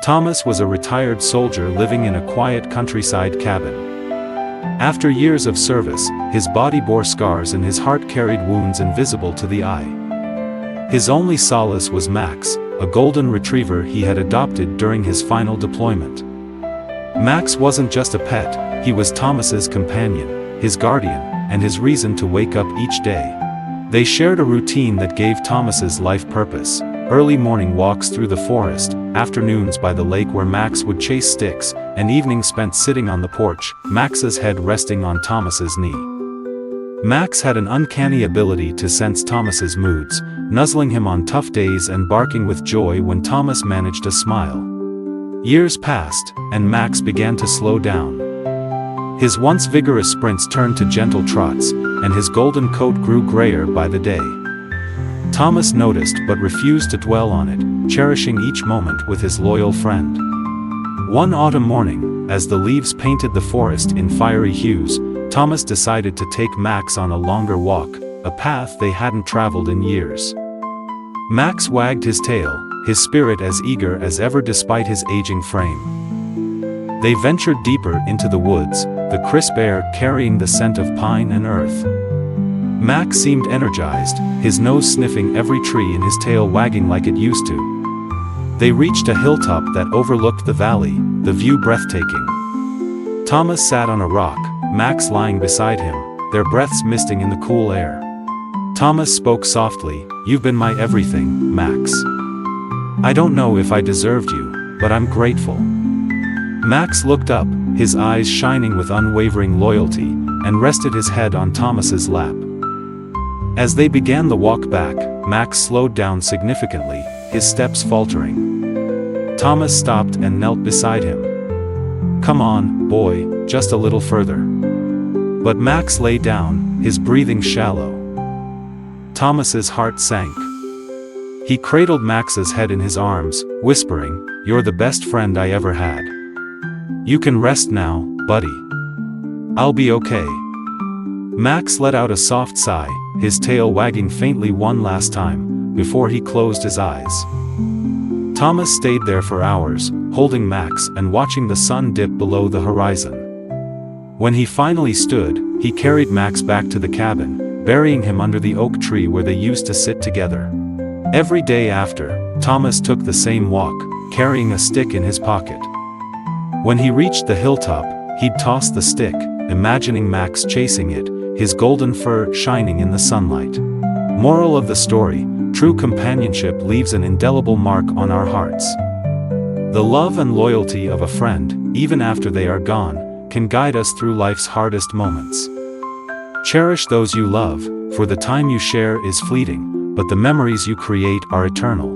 Thomas was a retired soldier living in a quiet countryside cabin. After years of service, his body bore scars and his heart carried wounds invisible to the eye. His only solace was Max, a golden retriever he had adopted during his final deployment. Max wasn't just a pet, he was Thomas's companion, his guardian, and his reason to wake up each day. They shared a routine that gave Thomas's life purpose: early morning walks through the forest, afternoons by the lake where Max would chase sticks, and evenings spent sitting on the porch, Max's head resting on Thomas's knee. Max had an uncanny ability to sense Thomas's moods, nuzzling him on tough days and barking with joy when Thomas managed to smile. Years passed, and Max began to slow down. His once vigorous sprints turned to gentle trots, and his golden coat grew grayer by the day. Thomas noticed but refused to dwell on it, cherishing each moment with his loyal friend. One autumn morning, as the leaves painted the forest in fiery hues, Thomas decided to take Max on a longer walk, a path they hadn't traveled in years. Max wagged his tail, his spirit as eager as ever despite his aging frame. They ventured deeper into the woods, the crisp air carrying the scent of pine and earth. Max seemed energized, his nose sniffing every tree and his tail wagging like it used to. They reached a hilltop that overlooked the valley, the view breathtaking. Thomas sat on a rock, Max lying beside him, their breaths misting in the cool air. Thomas spoke softly, "You've been my everything, Max. I don't know if I deserved you, but I'm grateful." Max looked up, his eyes shining with unwavering loyalty, and rested his head on Thomas's lap. As they began the walk back, Max slowed down significantly, his steps faltering. Thomas stopped and knelt beside him. "Come on, boy, just a little further." But Max lay down, his breathing shallow. Thomas's heart sank. He cradled Max's head in his arms, whispering, "You're the best friend I ever had. You can rest now, buddy. I'll be okay." Max let out a soft sigh, his tail wagging faintly one last time, before he closed his eyes. Thomas stayed there for hours, holding Max and watching the sun dip below the horizon. When he finally stood, he carried Max back to the cabin, burying him under the oak tree where they used to sit together. Every day after, Thomas took the same walk, carrying a stick in his pocket. When he reached the hilltop, he'd toss the stick, imagining Max chasing it, his golden fur shining in the sunlight. Moral of the story: true companionship leaves an indelible mark on our hearts. The love and loyalty of a friend, even after they are gone, can guide us through life's hardest moments. Cherish those you love, for the time you share is fleeting, but the memories you create are eternal.